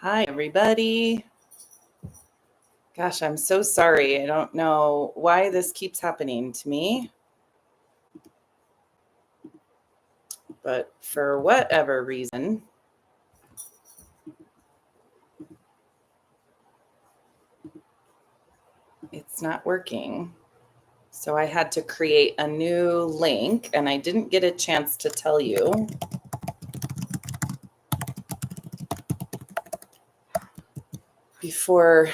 Hi, everybody. Gosh, I'm so sorry. I don't know why this keeps happening to me, but for whatever reason, it's not working. So I had to create a new link, and I didn't get a chance to tell you. Before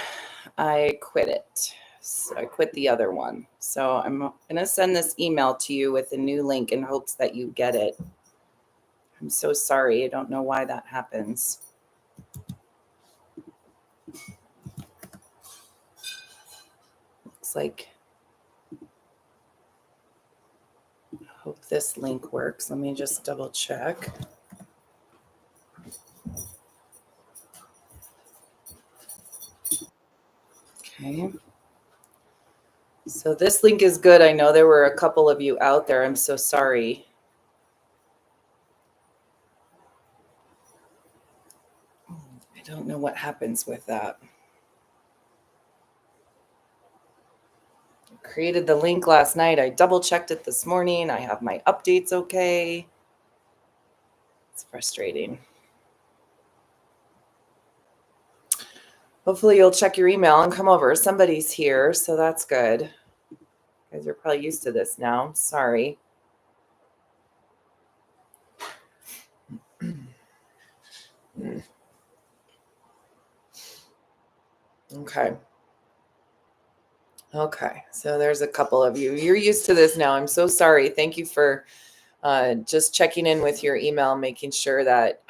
I quit it. So I quit the other one. So I'm going to send this email to you with a new link in hopes that you get it. I'm so sorry. I don't know why that happens. Looks like, I hope this link works. Let me just double check. Okay. So this link is good. I know there were a couple of you out there. I'm so sorry. I don't know what happens with that. I created the link last night. I double checked it this morning. I have my updates okay. It's frustrating. Hopefully you'll check your email and come over. Somebody's here, so that's good. You guys are probably used to this now. Sorry. Okay, so there's a couple of you. You're used to this now. I'm so sorry. Thank you for just checking in with your email, making sure that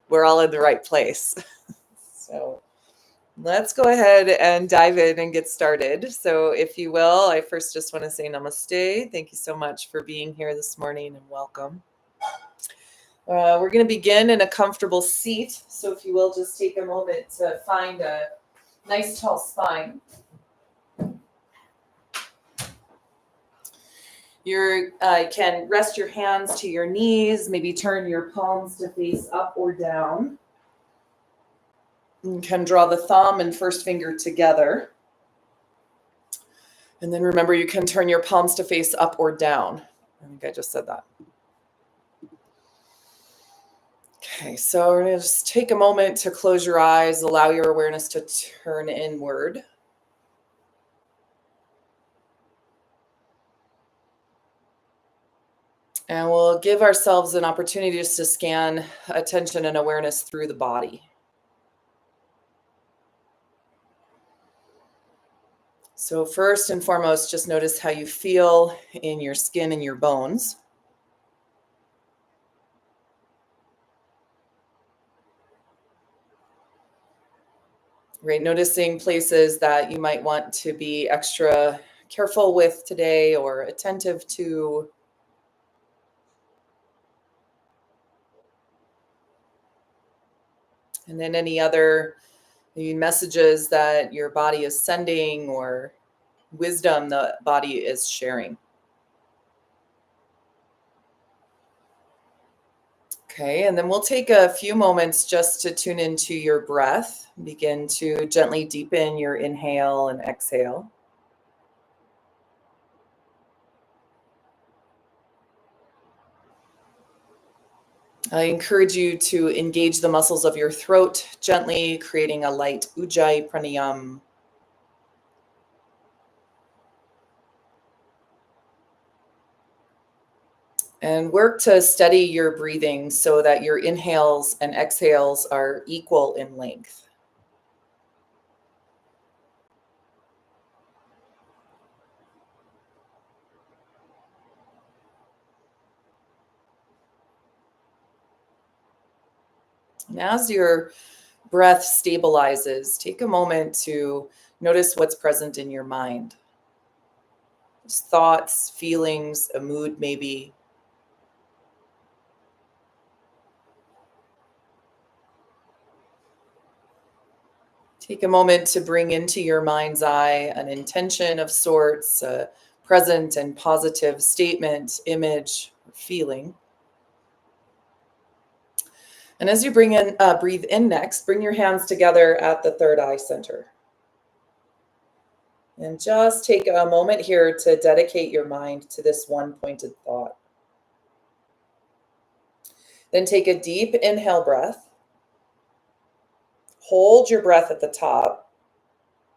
we're all in the right place. So let's go ahead and dive in and get started. So if you will, I first just want to say namaste. Thank you so much for being here this morning and welcome. We're going to begin in a comfortable seat. So if you will, just take a moment to find a nice tall spine. You can rest your hands to your knees, maybe turn your palms to face up or down. You can draw the thumb and first finger together. And then remember, you can turn your palms to face up or down. I think I just said that. Okay, so we're going to just take a moment to close your eyes, allow your awareness to turn inward. And we'll give ourselves an opportunity just to scan attention and awareness through the body. So first and foremost, just notice how you feel in your skin and your bones. Right, noticing places that you might want to be extra careful with today or attentive to. And then any other messages that your body is sending or wisdom the body is sharing. Okay, and then we'll take a few moments just to tune into your breath. Begin to gently deepen your inhale and exhale. I encourage you to engage the muscles of your throat gently, creating a light ujjayi pranayam. And work to steady your breathing so that your inhales and exhales are equal in length. And as your breath stabilizes, take a moment to notice what's present in your mind. Just thoughts, feelings, a mood maybe. Take a moment to bring into your mind's eye an intention of sorts, a present and positive statement, image, or feeling. And as you breathe in next, bring your hands together at the third eye center. And just take a moment here to dedicate your mind to this one pointed thought. Then take a deep inhale breath. Hold your breath at the top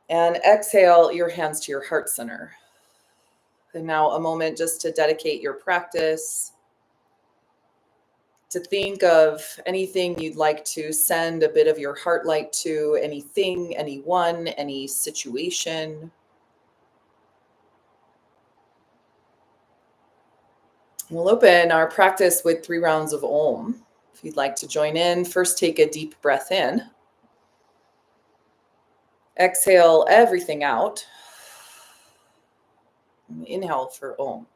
and exhale your hands to your heart center. And now a moment just to dedicate your practice, to think of anything you'd like to send a bit of your heart light to, anything, anyone, any situation. We'll open our practice with 3 rounds of Om. If you'd like to join in, first take a deep breath in. Exhale everything out. Inhale for Om.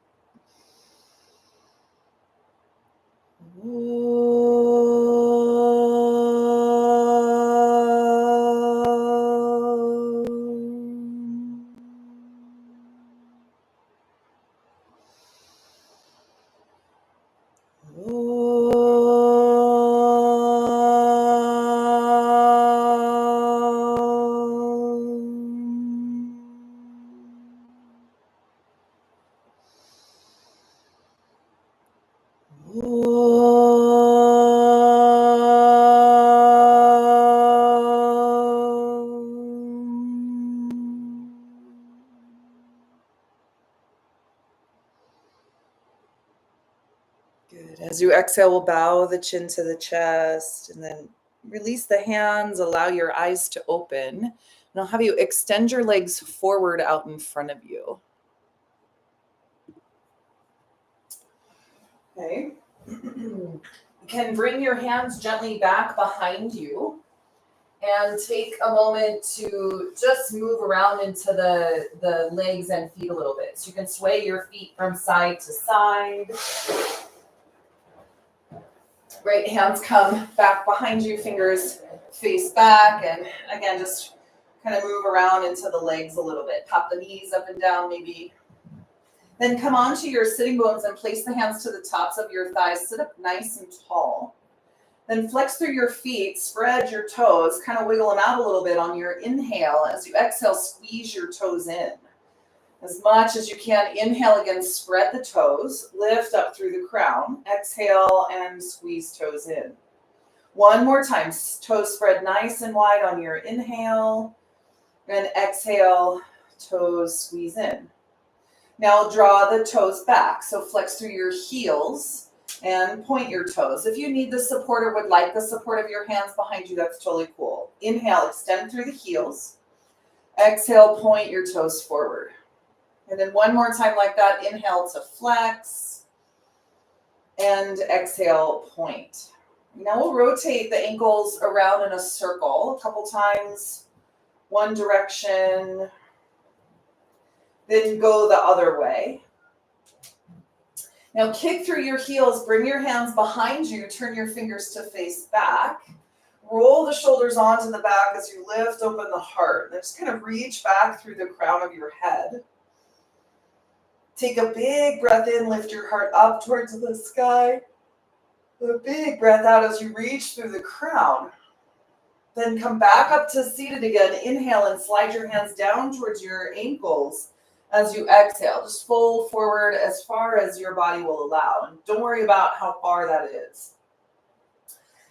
Good. As you exhale, we'll bow the chin to the chest and then release the hands, allow your eyes to open. And I'll have you extend your legs forward out in front of you. Okay. You can bring your hands gently back behind you and take a moment to just move around into the legs and feet a little bit. So you can sway your feet from side to side. Right hands come back behind you, fingers face back, and again, just kind of move around into the legs a little bit. Pop the knees up and down maybe. Then come onto your sitting bones and place the hands to the tops of your thighs. Sit up nice and tall. Then flex through your feet, spread your toes, kind of wiggle them out a little bit on your inhale. As you exhale, squeeze your toes in. As much as you can, inhale again, spread the toes, lift up through the crown, exhale and squeeze toes in. One more time, toes spread nice and wide on your inhale, and exhale, toes squeeze in. Now draw the toes back, so flex through your heels and point your toes. If you need the support or would like the support of your hands behind you, that's totally cool. Inhale, extend through the heels. Exhale, point your toes forward. And then one more time like that, inhale to flex and exhale, point. Now we'll rotate the ankles around in a circle a couple times, one direction, then go the other way. Now kick through your heels, bring your hands behind you, turn your fingers to face back. Roll the shoulders onto the back as you lift open the heart. Then just kind of reach back through the crown of your head. Take a big breath in, lift your heart up towards the sky. A big breath out as you reach through the crown. Then come back up to seated again. Inhale and slide your hands down towards your ankles as you exhale. Just fold forward as far as your body will allow. And don't worry about how far that is.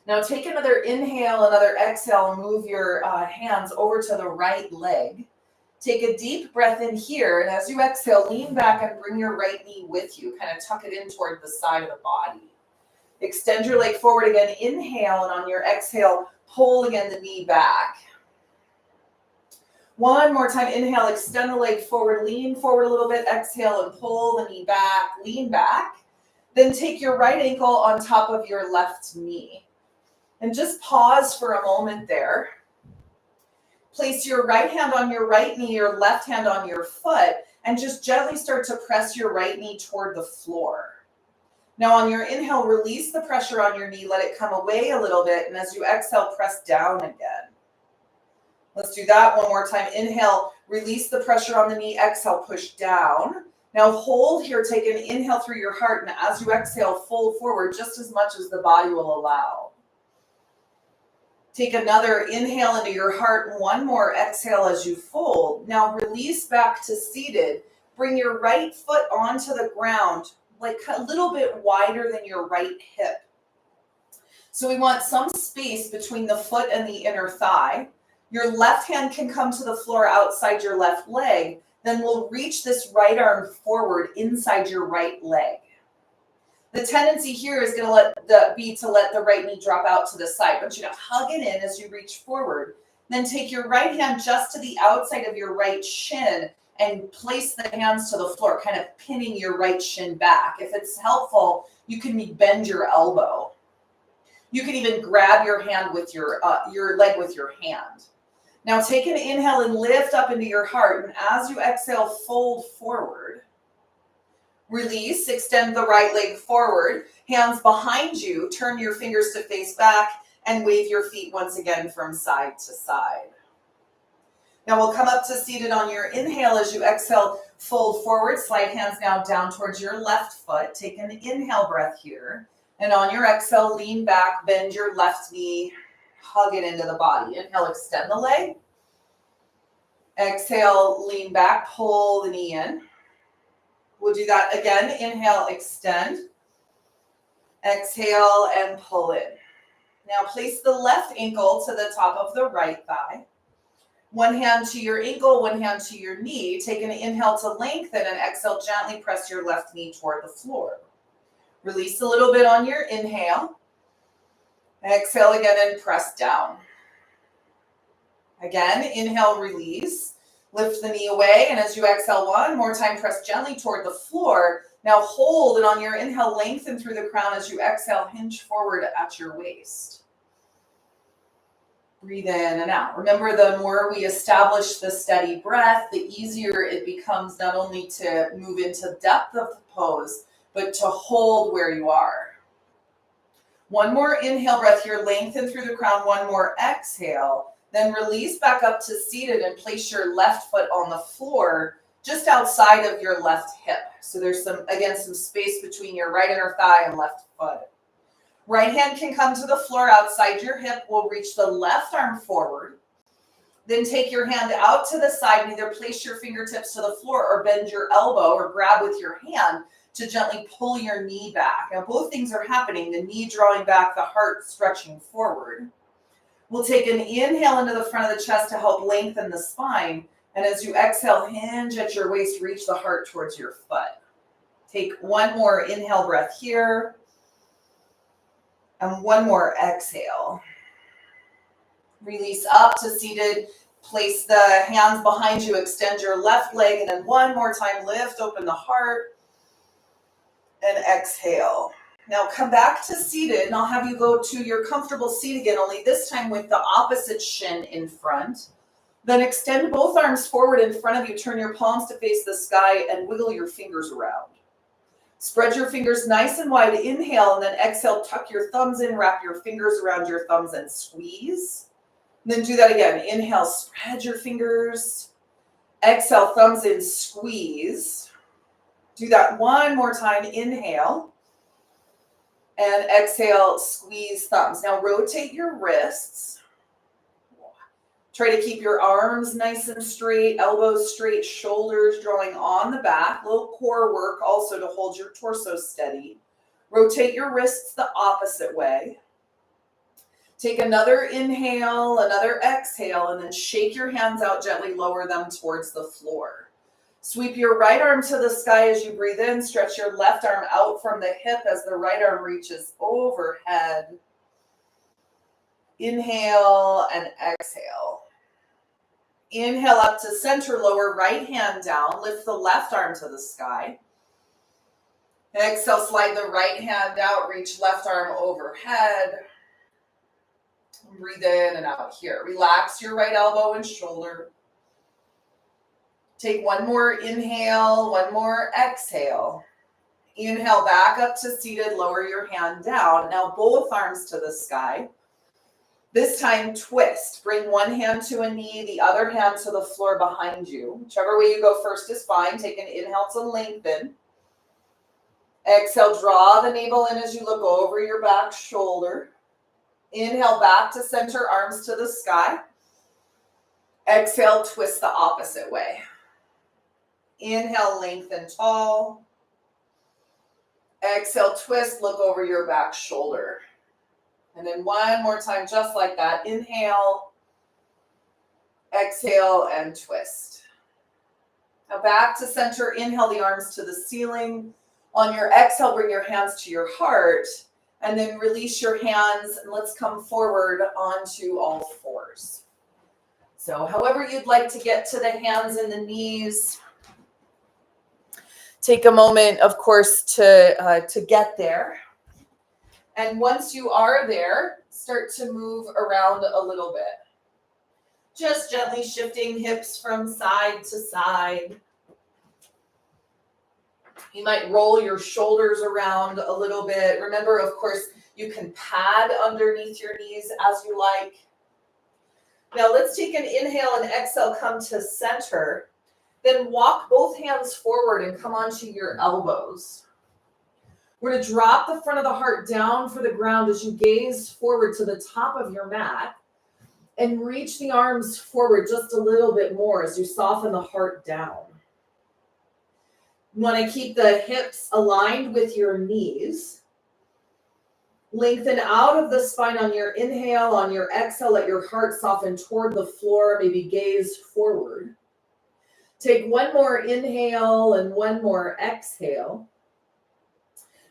Now take another inhale, another exhale, and move your hands over to the right leg. Take a deep breath in here, and as you exhale, lean back and bring your right knee with you. Kind of tuck it in toward the side of the body. Extend your leg forward again. Inhale, and on your exhale, pull again the knee back. One more time. Inhale, extend the leg forward, lean forward a little bit. Exhale, and pull the knee back, lean back. Then take your right ankle on top of your left knee. And just pause for a moment there. Place your right hand on your right knee, your left hand on your foot, and just gently start to press your right knee toward the floor. Now on your inhale, release the pressure on your knee, let it come away a little bit, and as you exhale, press down again. Let's do that one more time. Inhale, release the pressure on the knee, exhale, push down. Now hold here, take an inhale through your heart, and as you exhale, fold forward just as much as the body will allow. Take another inhale into your heart and one more exhale as you fold. Now release back to seated. Bring your right foot onto the ground, like a little bit wider than your right hip. So we want some space between the foot and the inner thigh. Your left hand can come to the floor outside your left leg. Then we'll reach this right arm forward inside your right leg. The tendency here is going to let the right knee drop out to the side. I want you to hug it in as you reach forward. Then take your right hand just to the outside of your right shin and place the hands to the floor, kind of pinning your right shin back. If it's helpful, you can bend your elbow. You can even grab your hand with your leg with your hand. Now take an inhale and lift up into your heart. And as you exhale, fold forward. Release, extend the right leg forward, hands behind you, turn your fingers to face back, and wave your feet once again from side to side. Now we'll come up to seated on your inhale. As you exhale, fold forward, slide hands now down towards your left foot. Take an inhale breath here. And on your exhale, lean back, bend your left knee, hug it into the body. Inhale, extend the leg. Exhale, lean back, pull the knee in. We'll do that again. Inhale, extend. Exhale, and pull in. Now place the left ankle to the top of the right thigh. One hand to your ankle, one hand to your knee. Take an inhale to lengthen and exhale, gently press your left knee toward the floor. Release a little bit on your inhale. Exhale again and press down. Again, inhale, release. Lift the knee away, and as you exhale one more time, press gently toward the floor. Now hold, and on your inhale, lengthen through the crown. As you exhale, hinge forward at your waist. Breathe in and out. Remember, the more we establish the steady breath, the easier it becomes not only to move into depth of the pose, but to hold where you are. One more inhale breath here, lengthen through the crown. One more exhale. Then release back up to seated and place your left foot on the floor just outside of your left hip. So there's some space between your right inner thigh and left foot. Right hand can come to the floor outside your hip. We'll reach the left arm forward. Then take your hand out to the side and either place your fingertips to the floor or bend your elbow or grab with your hand to gently pull your knee back. Now both things are happening, the knee drawing back, the heart stretching forward. We'll take an inhale into the front of the chest to help lengthen the spine. And as you exhale, hinge at your waist, reach the heart towards your foot. Take one more inhale breath here. And one more exhale. Release up to seated. Place the hands behind you, extend your left leg, and then one more time, lift, open the heart, and exhale. Now come back to seated, and I'll have you go to your comfortable seat again, only this time with the opposite shin in front. Then extend both arms forward in front of you, turn your palms to face the sky, and wiggle your fingers around. Spread your fingers nice and wide, inhale, and then exhale, tuck your thumbs in, wrap your fingers around your thumbs, and squeeze. And then do that again. Inhale, spread your fingers. Exhale, thumbs in, squeeze. Do that one more time. Inhale. And exhale, squeeze thumbs. Now rotate your wrists. Try to keep your arms nice and straight, elbows straight, shoulders drawing on the back. A little core work also to hold your torso steady. Rotate your wrists the opposite way. Take another inhale, another exhale, and then shake your hands out gently, lower them towards the floor. Sweep your right arm to the sky as you breathe in. Stretch your left arm out from the hip as the right arm reaches overhead. Inhale and exhale. Inhale up to center, lower right hand down. Lift the left arm to the sky. Exhale, slide the right hand out, reach left arm overhead. Breathe in and out here. Relax your right elbow and shoulder. Take one more inhale, one more exhale. Inhale back up to seated, lower your hand down. Now both arms to the sky. This time twist. Bring one hand to a knee, the other hand to the floor behind you. Whichever way you go first is fine. Take an inhale to lengthen. Exhale, draw the navel in as you look over your back shoulder. Inhale back to center, arms to the sky. Exhale, twist the opposite way. Inhale, lengthen tall. Exhale, twist, look over your back shoulder. And then one more time, just like that. Inhale, exhale, and twist. Now back to center. Inhale the arms to the ceiling. On your exhale, bring your hands to your heart. And then release your hands. And let's come forward onto all fours. So however you'd like to get to the hands and the knees. Take a moment, of course, to get there. And once you are there, start to move around a little bit. Just gently shifting hips from side to side. You might roll your shoulders around a little bit. Remember, of course, you can pad underneath your knees as you like. Now let's take an inhale and exhale, come to center. Then walk both hands forward and come onto your elbows. We're going to drop the front of the heart down for the ground as you gaze forward to the top of your mat and reach the arms forward just a little bit more as you soften the heart down. You want to keep the hips aligned with your knees. Lengthen out of the spine on your inhale. On your exhale, let your heart soften toward the floor, maybe gaze forward. Take one more inhale and one more exhale.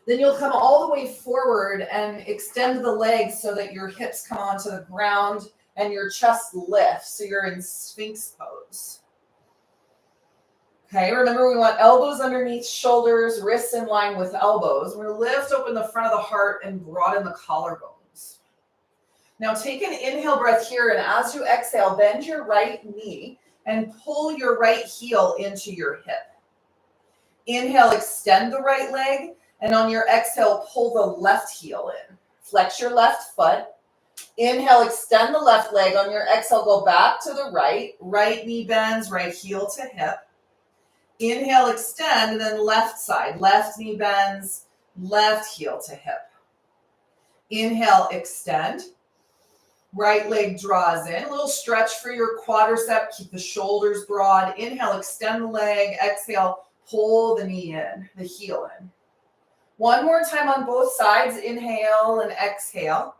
Then you'll come all the way forward and extend the legs so that your hips come onto the ground and your chest lifts. So you're in Sphinx pose. Okay, remember we want elbows underneath shoulders, wrists in line with elbows. We're going to lift open the front of the heart and broaden the collarbones. Now take an inhale breath here, and as you exhale, bend your right knee and pull your right heel into your hip. Inhale, extend the right leg, and on your exhale, pull the left heel in. Flex your left foot. Inhale, extend the left leg. On your exhale, go back to the right. Right knee bends, right heel to hip. Inhale, extend, and then left side. Left knee bends, left heel to hip. Inhale, extend. Right leg draws in. A little stretch for your quadricep. Keep the shoulders broad. Inhale, extend the leg. Exhale, pull the knee in, the heel in. One more time on both sides. Inhale and exhale.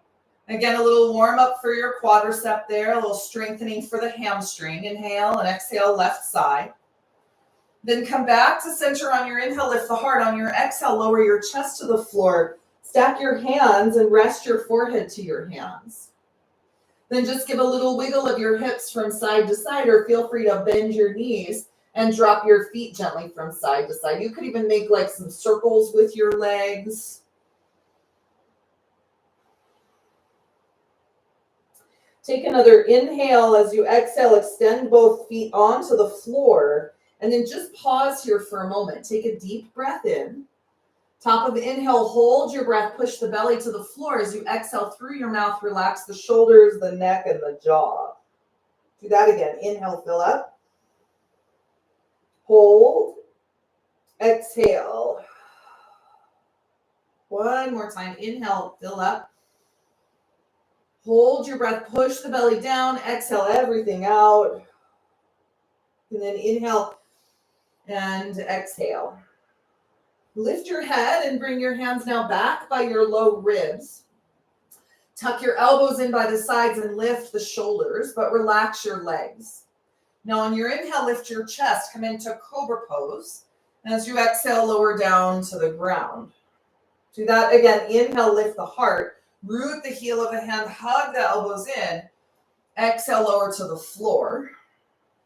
Again, a little warm up for your quadricep there. A little strengthening for the hamstring. Inhale and exhale, left side. Then come back to center on your inhale, lift the heart. On your exhale, lower your chest to the floor. Stack your hands and rest your forehead to your hands. Then just give a little wiggle of your hips from side to side, or feel free to bend your knees and drop your feet gently from side to side. You could even make like some circles with your legs. Take another inhale. As you exhale, extend both feet onto the floor. And then just pause here for a moment. Take a deep breath in. Top of the inhale, hold your breath, push the belly to the floor. As you exhale through your mouth, relax the shoulders, the neck, and the jaw. Do that again. Inhale, fill up. Hold. Exhale. One more time. Inhale, fill up. Hold your breath, push the belly down. Exhale everything out. And then inhale and exhale. Lift your head and bring your hands now back by your low ribs. Tuck your elbows in by the sides and lift the shoulders, but relax your legs. Now on your inhale, lift your chest, come into cobra pose. As you exhale, lower down to the ground. Do that again. Inhale, lift the heart, root the heel of the hand, hug the elbows in. Exhale, lower to the floor.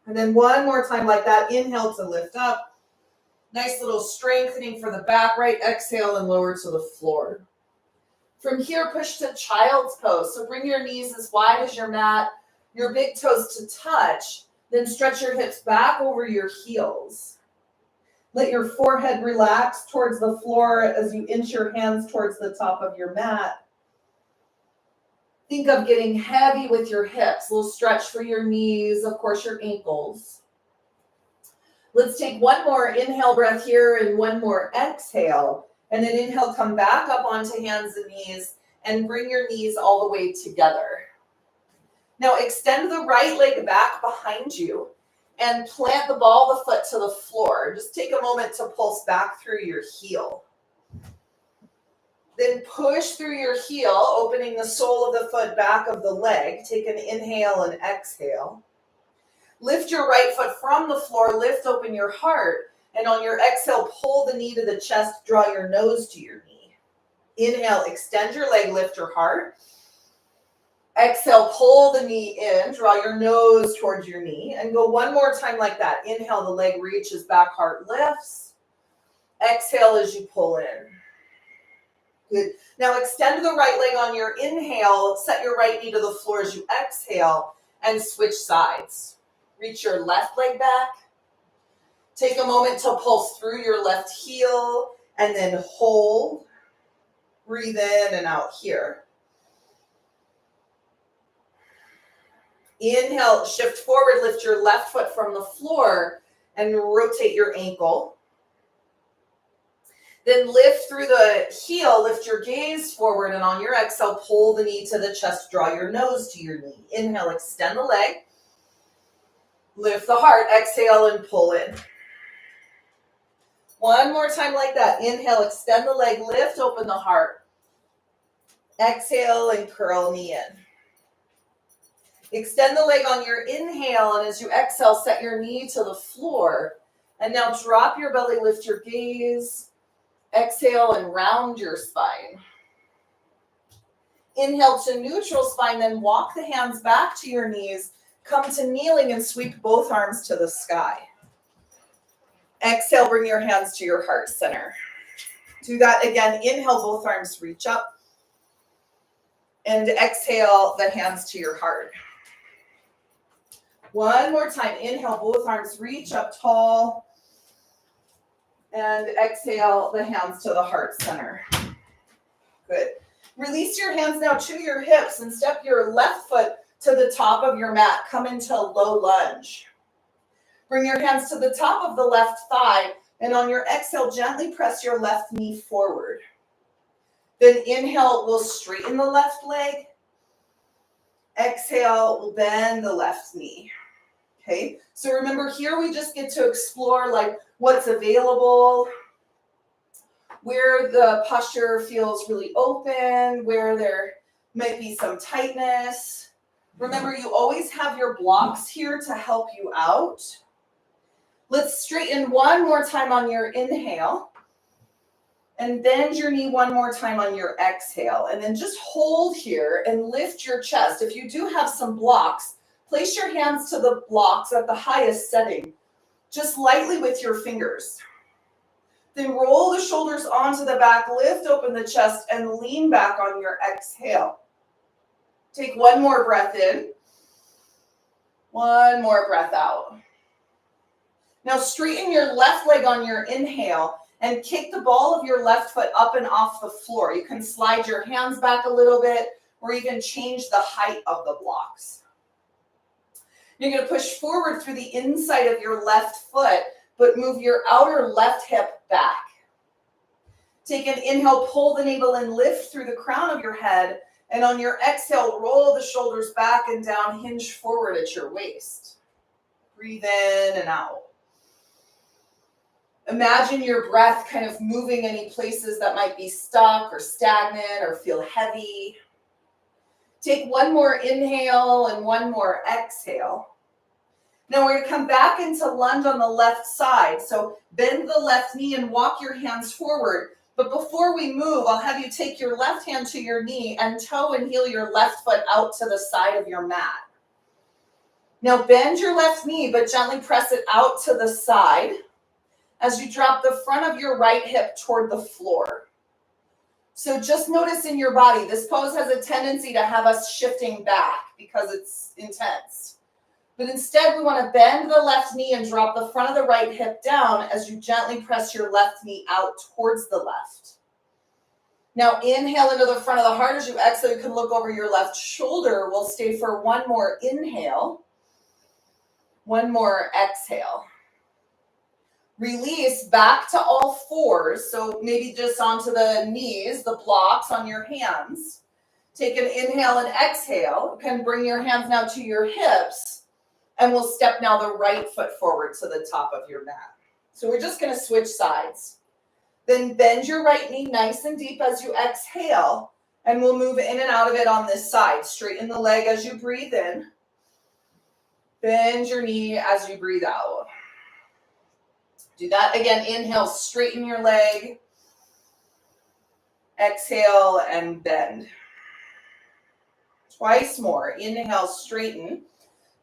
And then one more time like that. Inhale to lift up. Nice little strengthening for the back. Right exhale and lower to the floor. From here, push to child's pose. So bring your knees as wide as your mat, your big toes to touch. Then stretch your hips back over your heels. Let your forehead relax towards the floor as you inch your hands towards the top of your mat. Think of getting heavy with your hips. A little stretch for your knees, of course, your ankles. Let's take one more inhale breath here and one more exhale. And then inhale, come back up onto hands and knees and bring your knees all the way together. Now extend the right leg back behind you and plant the ball of the foot to the floor. Just take a moment to pulse back through your heel. Then push through your heel, opening the sole of the foot back of the leg. Take an inhale and exhale. Lift your right foot from the floor, lift open your heart, and on your exhale, pull the knee to the chest, draw your nose to your knee. Inhale, extend your leg, lift your heart. Exhale, pull the knee in, draw your nose towards your knee, and go one more time like that. Inhale, the leg reaches back, heart lifts. Exhale as you pull in. Good. Now extend the right leg on your inhale, set your right knee to the floor as you exhale, and switch sides. Reach your left leg back. Take a moment to pulse through your left heel, and then hold. Breathe in and out here. Inhale, shift forward, lift your left foot from the floor, and rotate your ankle. Then lift through the heel, lift your gaze forward, and on your exhale, pull the knee to the chest, draw your nose to your knee. Inhale, extend the leg. Lift the heart, exhale, and pull in. One more time like that. Inhale, extend the leg, lift, open the heart. Exhale, and curl knee in. Extend the leg on your inhale, and as you exhale, set your knee to the floor. And now drop your belly, lift your gaze. Exhale and round your spine. Inhale to neutral spine, then walk the hands back to your knees. Come to kneeling and sweep both arms to the sky. Exhale, bring your hands to your heart center. Do that again. Inhale, both arms reach up. And exhale, the hands to your heart. One more time. Inhale, both arms reach up tall. And exhale, the hands to the heart center. Good. Release your hands now to your hips and step your left foot to the top of your mat. Come into low lunge. Bring your hands to the top of the left thigh, and on your exhale, gently press your left knee forward. Then inhale, we'll straighten the left leg. Exhale, we'll bend the left knee. Okay, so remember here we just get to explore like what's available, where the posture feels really open, where there might be some tightness. Remember, you always have your blocks here to help you out. Let's straighten one more time on your inhale. And bend your knee one more time on your exhale. And then just hold here and lift your chest. If you do have some blocks, place your hands to the blocks at the highest setting, just lightly with your fingers. Then roll the shoulders onto the back, lift open the chest, and lean back on your exhale. Take one more breath in. One more breath out. Now straighten your left leg on your inhale and kick the ball of your left foot up and off the floor. You can slide your hands back a little bit or even change the height of the blocks. You're going to push forward through the inside of your left foot, but move your outer left hip back. Take an inhale, pull the navel and lift through the crown of your head. And on your exhale, roll the shoulders back and down, hinge forward at your waist. Breathe in and out. Imagine your breath kind of moving any places that might be stuck or stagnant or feel heavy. Take one more inhale and one more exhale. Now we're going to come back into lunge on the left side. So bend the left knee and walk your hands forward. But before we move, I'll have you take your left hand to your knee and toe and heel your left foot out to the side of your mat. Now bend your left knee, but gently press it out to the side as you drop the front of your right hip toward the floor. So just notice in your body, this pose has a tendency to have us shifting back because it's intense. But instead, we want to bend the left knee and drop the front of the right hip down as you gently press your left knee out towards the left. Now inhale into the front of the heart. As you exhale, you can look over your left shoulder. We'll stay for one more inhale, one more exhale. Release back to all fours, so maybe just onto the knees, the blocks on your hands. Take an inhale and exhale. You can bring your hands now to your hips, and we'll step now the right foot forward to the top of your mat. So we're just going to switch sides. Then bend your right knee nice and deep as you exhale, and we'll move in and out of it on this side. Straighten the leg as you breathe in. Bend your knee as you breathe out. Do that again. Inhale, straighten your leg. Exhale and bend. Twice more. Inhale, straighten.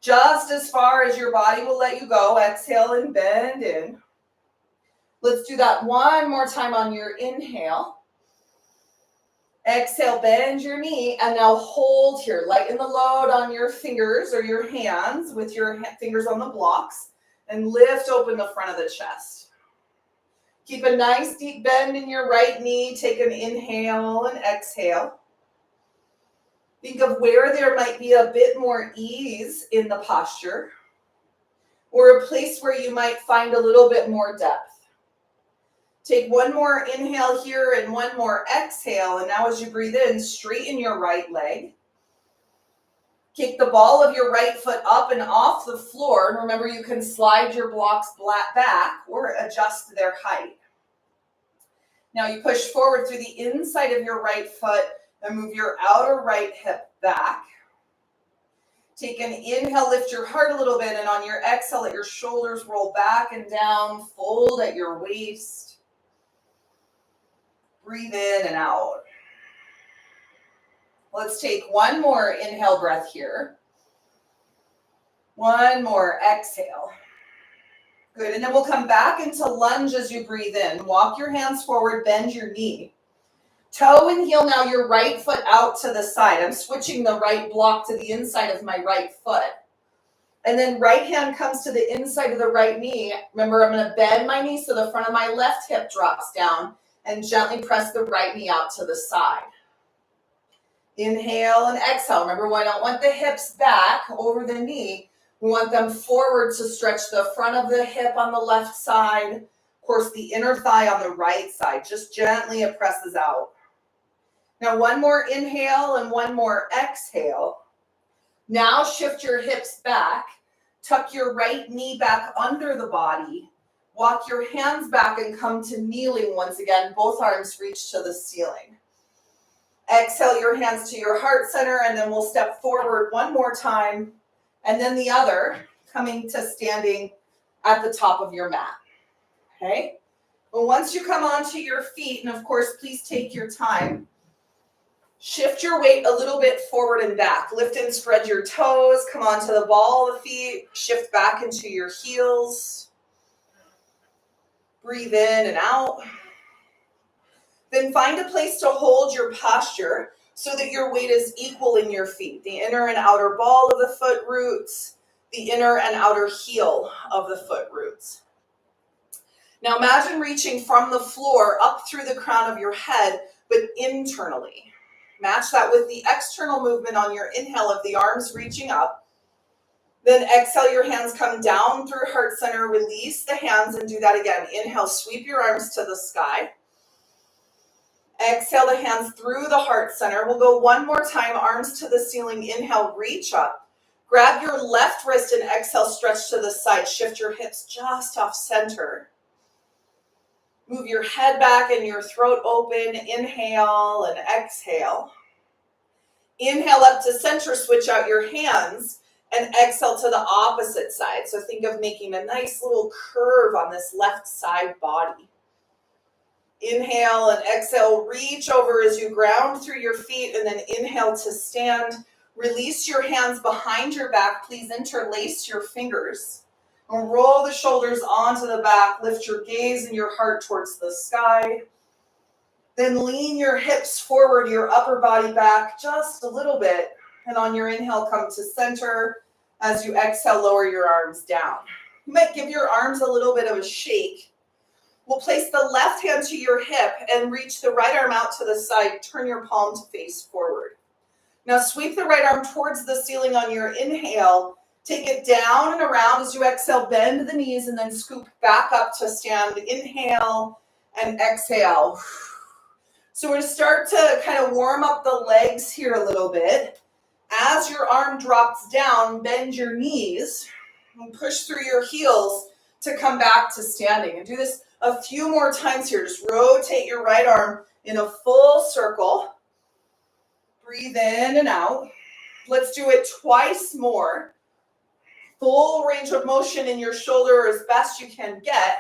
Just as far as your body will let you go. Exhale and bend in. Let's do that one more time on your inhale. Exhale, bend your knee, and now hold here. Lighten the load on your fingers or your hands with your fingers on the blocks, and lift open the front of the chest. Keep a nice deep bend in your right knee. Take an inhale and exhale. Think of where there might be a bit more ease in the posture, or a place where you might find a little bit more depth. Take one more inhale here and one more exhale. And now as you breathe in, straighten your right leg. Kick the ball of your right foot up and off the floor. And remember, you can slide your blocks back or adjust their height. Now you push forward through the inside of your right foot and move your outer right hip back. Take an inhale, lift your heart a little bit. And on your exhale, let your shoulders roll back and down. Fold at your waist. Breathe in and out. Let's take one more inhale breath here. One more exhale. Good, and then we'll come back into lunge as you breathe in. Walk your hands forward, bend your knee. Toe and heel now your right foot out to the side. I'm switching the right block to the inside of my right foot. And then right hand comes to the inside of the right knee. Remember, I'm going to bend my knee so the front of my left hip drops down. And gently press the right knee out to the side. Inhale and exhale. Remember, we don't want the hips back over the knee. We want them forward to stretch the front of the hip on the left side. Of course, the inner thigh on the right side. Just gently it presses out. Now, one more inhale and one more exhale. Now shift your hips back. Tuck your right knee back under the body. Walk your hands back and come to kneeling once again. Both arms reach to the ceiling. Exhale your hands to your heart center, and then we'll step forward one more time. And then the other, coming to standing at the top of your mat. Okay? Well, once you come onto your feet, and of course, please take your time. Shift your weight a little bit forward and back. Lift and spread your toes. Come onto the ball of the feet. Shift back into your heels. Breathe in and out. Then find a place to hold your posture so that your weight is equal in your feet. The inner and outer ball of the foot roots, the inner and outer heel of the foot roots. Now imagine reaching from the floor up through the crown of your head, but internally. Match that with the external movement on your inhale of the arms reaching up. Then exhale, your hands come down through heart center. Release the hands and do that again. Inhale, sweep your arms to the sky. Exhale the hands through the heart center. We'll go one more time, arms to the ceiling. Inhale, reach up. Grab your left wrist and exhale, stretch to the side. Shift your hips just off center. Move your head back and your throat open. Inhale and exhale. Inhale up to center, switch out your hands. And exhale to the opposite side. So think of making a nice little curve on this left side body. Inhale and exhale, reach over as you ground through your feet, and then inhale to stand. Release your hands behind your back. Please interlace your fingers. And roll the shoulders onto the back. Lift your gaze and your heart towards the sky. Then lean your hips forward, your upper body back just a little bit. And on your inhale, come to center. As you exhale, lower your arms down. You might give your arms a little bit of a shake. We'll place the left hand to your hip and reach the right arm out to the side. Turn your palm to face forward. Now sweep the right arm towards the ceiling on your inhale. Take it down and around as you exhale. Bend the knees and then scoop back up to stand. Inhale and exhale. So we're going to start to kind of warm up the legs here a little bit. As your arm drops down, bend your knees and push through your heels to come back to standing. And do this a few more times here. Just rotate your right arm in a full circle. Breathe in and out. Let's do it twice more. Full range of motion in your shoulder as best you can get.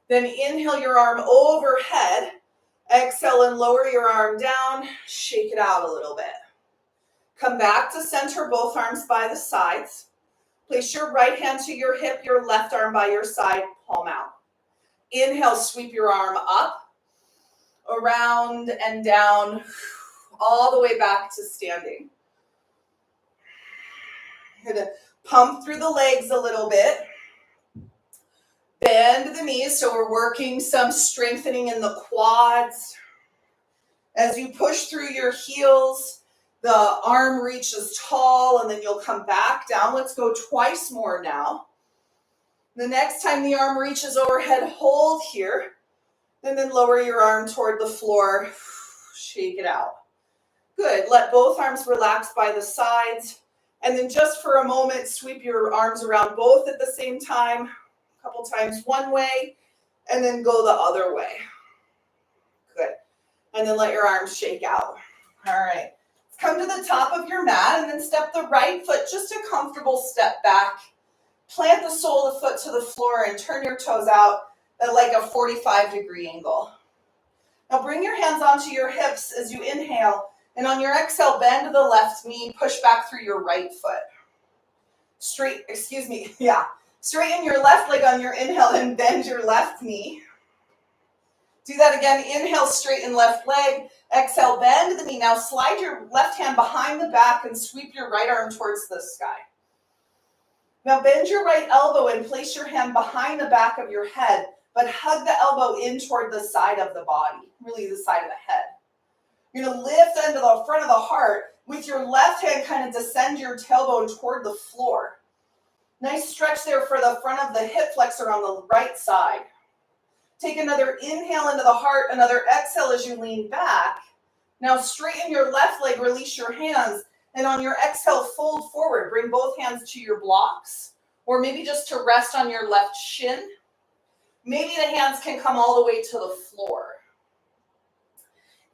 Then inhale your arm overhead. Exhale and lower your arm down. Shake it out a little bit. Come back to center, both arms by the sides. Place your right hand to your hip, your left arm by your side, palm out. Inhale, sweep your arm up, around and down, all the way back to standing. You're going to pump through the legs a little bit. Bend the knees, so we're working some strengthening in the quads. As you push through your heels, the arm reaches tall, and then you'll come back down. Let's go twice more now. The next time the arm reaches overhead, hold here, and then lower your arm toward the floor. Shake it out. Good. Let both arms relax by the sides. And then just for a moment, sweep your arms around both at the same time. A couple times one way, and then go the other way. Good. And then let your arms shake out. All right. Come to the top of your mat and then step the right foot just a comfortable step back. Plant the sole of the foot to the floor and turn your toes out at like a 45-degree angle. Now bring your hands onto your hips as you inhale, and on your exhale, bend the left knee, push back through your right foot. Straighten your left leg on your inhale and bend your left knee. Do that again. Inhale, straighten left leg. Exhale, bend the knee. Now slide your left hand behind the back and sweep your right arm towards the sky. Now bend your right elbow and place your hand behind the back of your head, but hug the elbow in toward the side of the body, really the side of the head. You're going to lift into the front of the heart. With your left hand, kind of descend your tailbone toward the floor. Nice stretch there for the front of the hip flexor on the right side. Take another inhale into the heart, another exhale as you lean back. Now straighten your left leg, release your hands, and on your exhale, fold forward. Bring both hands to your blocks, or maybe just to rest on your left shin. Maybe the hands can come all the way to the floor.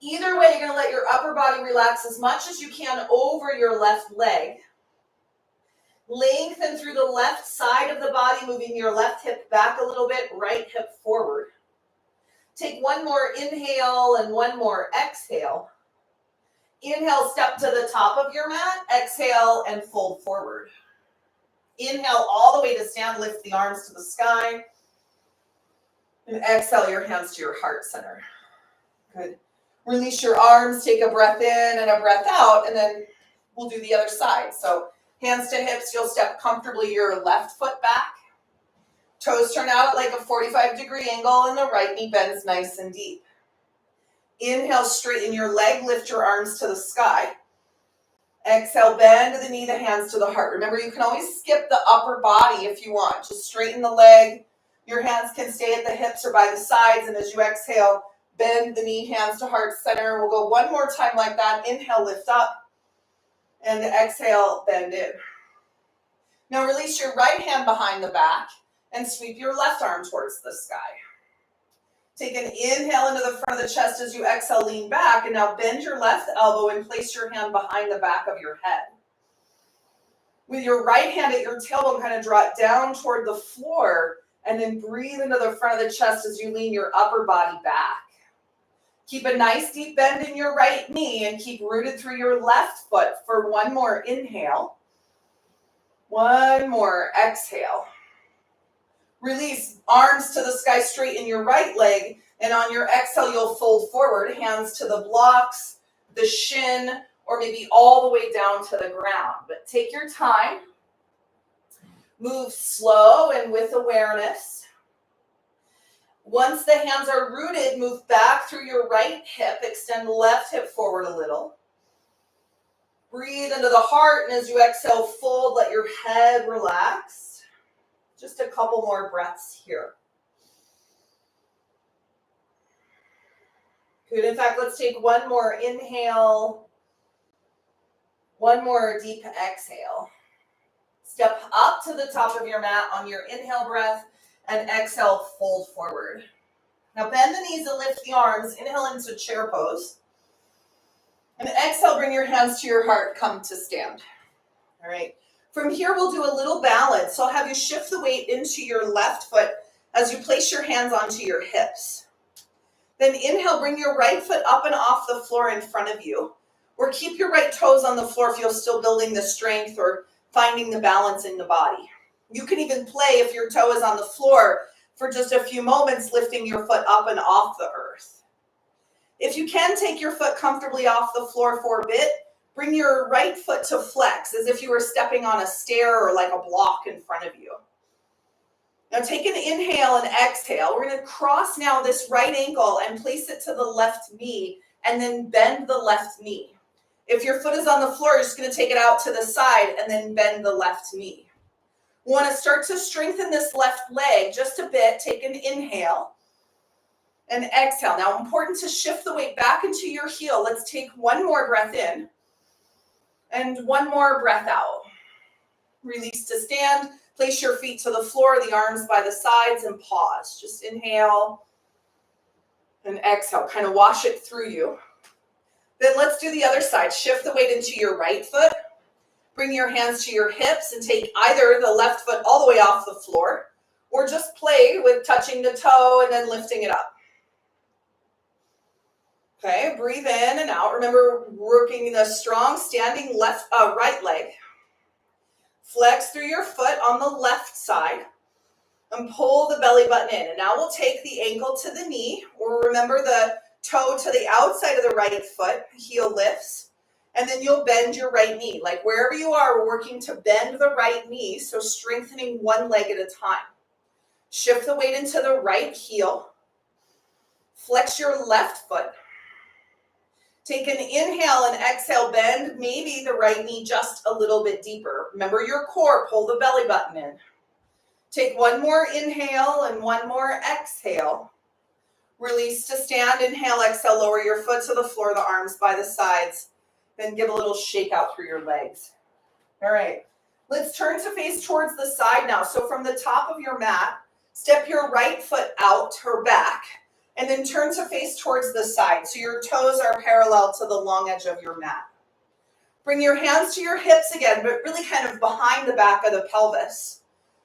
Either way, you're going to let your upper body relax as much as you can over your left leg. Lengthen through the left side of the body, moving your left hip back a little bit, right hip forward. Take one more inhale and one more exhale. Inhale, step to the top of your mat. Exhale and fold forward. Inhale all the way to stand, lift the arms to the sky. And exhale your hands to your heart center. Good. Release your arms, take a breath in and a breath out, and then we'll do the other side. So hands to hips, you'll step comfortably your left foot back. Toes turn out at like a 45-degree angle, and the right knee bends nice and deep. Inhale, straighten your leg, lift your arms to the sky. Exhale, bend the knee, the hands to the heart. Remember, you can always skip the upper body if you want. Just straighten the leg. Your hands can stay at the hips or by the sides, and as you exhale, bend the knee, hands to heart center. We'll go one more time like that. Inhale, lift up, and exhale, bend in. Now release your right hand behind the back and sweep your left arm towards the sky. Take an inhale into the front of the chest as you exhale, lean back, and now bend your left elbow and place your hand behind the back of your head. With your right hand at your tailbone, kind of draw it down toward the floor, and then breathe into the front of the chest as you lean your upper body back. Keep a nice deep bend in your right knee and keep rooted through your left foot for one more inhale. One more exhale. Release, arms to the sky, straighten your right leg, and on your exhale, you'll fold forward, hands to the blocks, the shin, or maybe all the way down to the ground. But take your time. Move slow and with awareness. Once the hands are rooted, move back through your right hip, extend the left hip forward a little. Breathe into the heart, and as you exhale, fold, let your head relax. Just a couple more breaths here. Good. In fact, let's take one more inhale, one more deep exhale. Step up to the top of your mat on your inhale breath and exhale, fold forward. Now bend the knees and lift the arms. Inhale into chair pose. And exhale, bring your hands to your heart, come to stand. All right. From here, we'll do a little balance. So I'll have you shift the weight into your left foot as you place your hands onto your hips. Then inhale, bring your right foot up and off the floor in front of you. Or keep your right toes on the floor if you're still building the strength or finding the balance in the body. You can even play if your toe is on the floor for just a few moments, lifting your foot up and off the earth. If you can take your foot comfortably off the floor for a bit, bring your right foot to flex as if you were stepping on a stair or like a block in front of you. Now take an inhale and exhale. We're going to cross now this right ankle and place it to the left knee and then bend the left knee. If your foot is on the floor, you're just going to take it out to the side and then bend the left knee. We want to start to strengthen this left leg just a bit. Take an inhale and exhale. Now, important to shift the weight back into your heel. Let's take one more breath in and one more breath out. Release to stand. Place your feet to the floor, the arms by the sides, and pause. Just inhale and exhale. Kind of wash it through you. Then let's do the other side. Shift the weight into your right foot. Bring your hands to your hips and take either the left foot all the way off the floor or just play with touching the toe and then lifting it up. Okay, breathe in and out. Remember, working the strong standing right leg. Flex through your foot on the left side and pull the belly button in. And now we'll take the ankle to the knee, or remember the toe to the outside of the right foot, heel lifts, and then you'll bend your right knee. Like wherever you are, we're working to bend the right knee, so strengthening one leg at a time. Shift the weight into the right heel. Flex your left foot. Take an inhale and exhale, bend maybe the right knee just a little bit deeper. Remember your core, pull the belly button in. Take one more inhale and one more exhale. Release to stand, inhale, exhale, lower your foot to the floor, the arms by the sides. Then give a little shake out through your legs. All right, let's turn to face towards the side now. So from the top of your mat, step your right foot out or back. And then turn to face towards the side. So your toes are parallel to the long edge of your mat. Bring your hands to your hips again, but really kind of behind the back of the pelvis.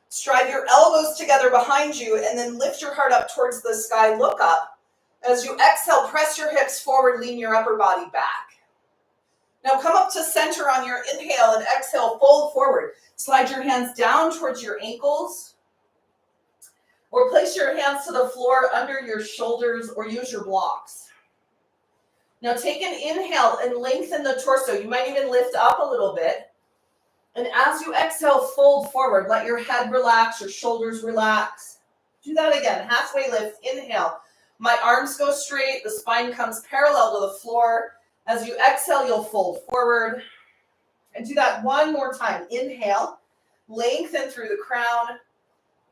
Stride your elbows together behind you and then lift your heart up towards the sky. Look up. As you exhale, press your hips forward, lean your upper body back. Now come up to center on your inhale and exhale, fold forward. Slide your hands down towards your ankles. Or place your hands to the floor under your shoulders or use your blocks. Now take an inhale and lengthen the torso. You might even lift up a little bit. And as you exhale, fold forward. Let your head relax, your shoulders relax. Do that again. Halfway lift, inhale. My arms go straight. The spine comes parallel to the floor. As you exhale, you'll fold forward. And do that one more time. Inhale, lengthen through the crown.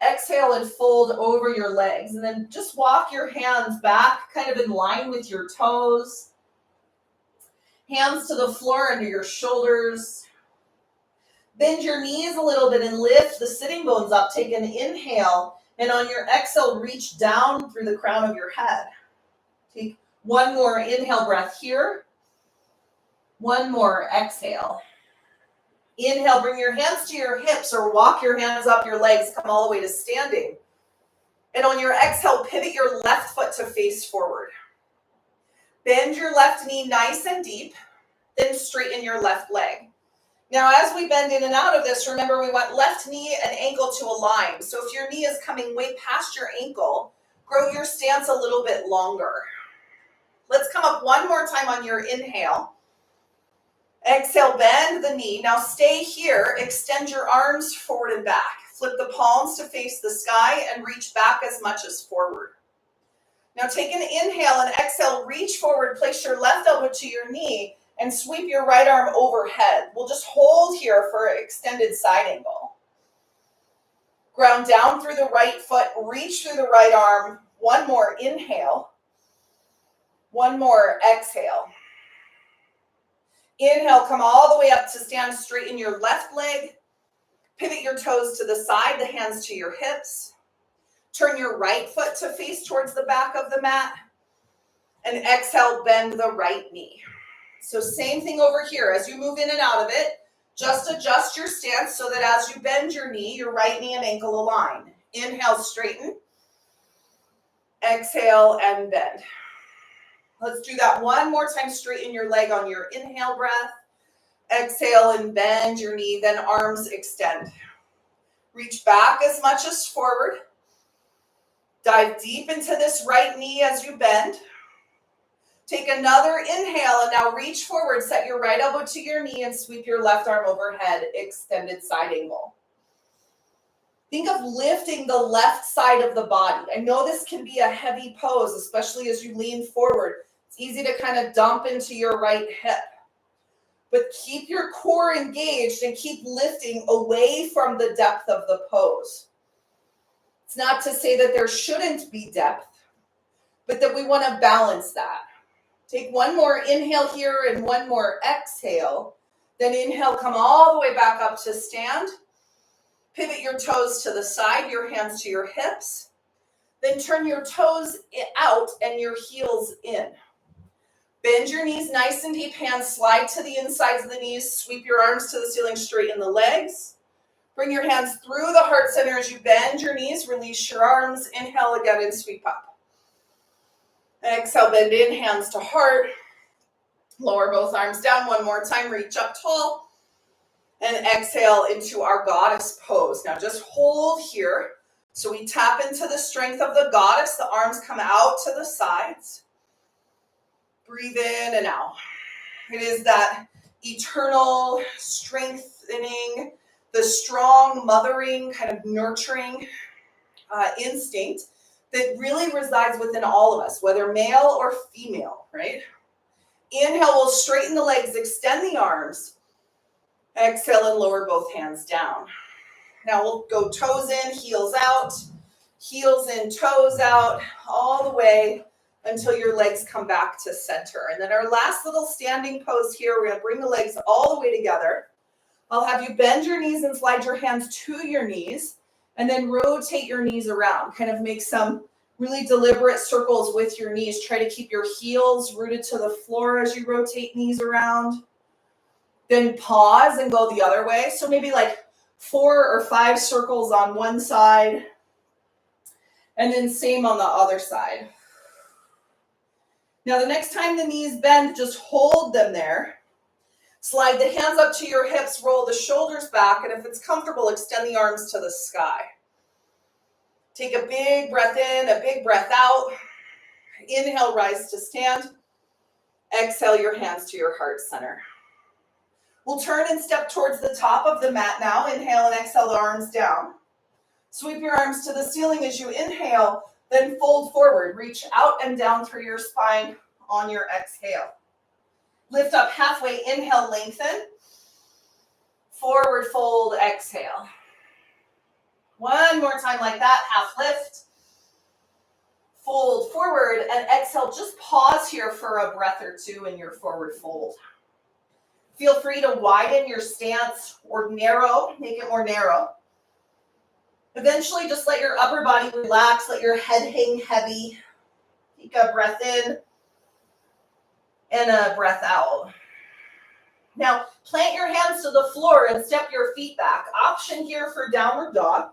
Exhale and fold over your legs. And then just walk your hands back, kind of in line with your toes. Hands to the floor under your shoulders. Bend your knees a little bit and lift the sitting bones up. Take an inhale. And on your exhale, reach down through the crown of your head. Take one more inhale breath here. One more exhale. Inhale, bring your hands to your hips or walk your hands up your legs, come all the way to standing. And on your exhale, pivot your left foot to face forward. Bend your left knee nice and deep, then straighten your left leg. Now, as we bend in and out of this, remember we want left knee and ankle to align. So if your knee is coming way past your ankle, grow your stance a little bit longer. Let's come up one more time on your inhale. Exhale, bend the knee. Now stay here. Extend your arms forward and back. Flip the palms to face the sky and reach back as much as forward. Now take an inhale and exhale. Reach forward. Place your left elbow to your knee and sweep your right arm overhead. We'll just hold here for an extended side angle. Ground down through the right foot. Reach through the right arm. One more inhale. One more, exhale. Inhale, come all the way up to stand. Straighten your left leg. Pivot your toes to the side, the hands to your hips. Turn your right foot to face towards the back of the mat. And exhale, bend the right knee. So same thing over here. As you move in and out of it, just adjust your stance so that as you bend your knee, your right knee and ankle align. Inhale, straighten. Exhale and bend. Let's do that one more time. Straighten your leg on your inhale breath. Exhale and bend your knee, then arms extend. Reach back as much as forward. Dive deep into this right knee as you bend. Take another inhale and now reach forward. Set your right elbow to your knee and sweep your left arm overhead, extended side angle. Think of lifting the left side of the body. I know this can be a heavy pose, especially as you lean forward. It's easy to kind of dump into your right hip. But keep your core engaged and keep lifting away from the depth of the pose. It's not to say that there shouldn't be depth, but that we want to balance that. Take one more inhale here and one more exhale. Then inhale, come all the way back up to stand. Pivot your toes to the side, your hands to your hips. Then turn your toes out and your heels in. Bend your knees nice and deep, hands slide to the insides of the knees, sweep your arms to the ceiling, straighten the legs. Bring your hands through the heart center as you bend your knees, release your arms, inhale again and sweep up. Exhale, bend in, hands to heart. Lower both arms down one more time, reach up tall. And exhale into our goddess pose. Now just hold here. So we tap into the strength of the goddess. The arms come out to the sides. Breathe in and out. It is that eternal strengthening, the strong mothering, kind of nurturing instinct that really resides within all of us, whether male or female, right? Inhale, we'll straighten the legs, extend the arms. Exhale and lower both hands down. Now we'll go toes in, heels out, heels in, toes out, all the way until your legs come back to center. And then our last little standing pose here, we're going to bring the legs all the way together. I'll have you bend your knees and slide your hands to your knees, and then rotate your knees around. Kind of make some really deliberate circles with your knees. Try to keep your heels rooted to the floor as you rotate knees around. Then pause and go the other way. So maybe like 4 or 5 circles on one side, and then same on the other side. Now the next time the knees bend, just hold them there. Slide the hands up to your hips, roll the shoulders back, and if it's comfortable, extend the arms to the sky. Take a big breath in, a big breath out. Inhale, rise to stand. Exhale your hands to your heart center. We'll turn and step towards the top of the mat now. Inhale and exhale the arms down. Sweep your arms to the ceiling as you inhale, then fold forward. Reach out and down through your spine on your exhale. Lift up halfway, inhale, lengthen. Forward fold, exhale. One more time like that, half lift. Fold forward and exhale. Just pause here for a breath or two in your forward fold. Feel free to widen your stance or narrow, make it more narrow. Eventually, just let your upper body relax, let your head hang heavy. Take a breath in and a breath out. Now, plant your hands to the floor and step your feet back. Option here for downward dog.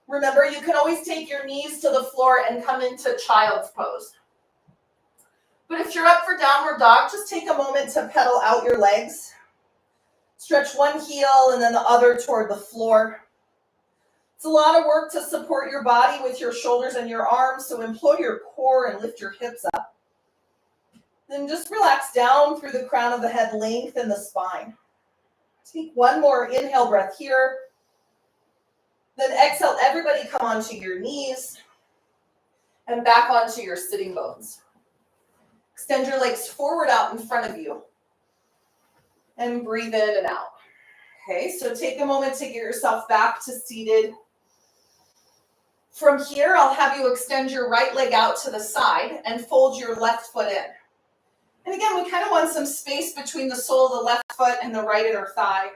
Remember, you can always take your knees to the floor and come into child's pose. But if you're up for downward dog, just take a moment to pedal out your legs. Stretch one heel and then the other toward the floor. It's a lot of work to support your body with your shoulders and your arms, so employ your core and lift your hips up. Then just relax down through the crown of the head, lengthen the spine. Take one more inhale breath here. Then exhale, everybody come onto your knees and back onto your sitting bones. Extend your legs forward out in front of you and breathe in and out. Okay, so take a moment to get yourself back to seated. From here, I'll have you extend your right leg out to the side and fold your left foot in. And again, we kind of want some space between the sole of the left foot and the right inner thigh.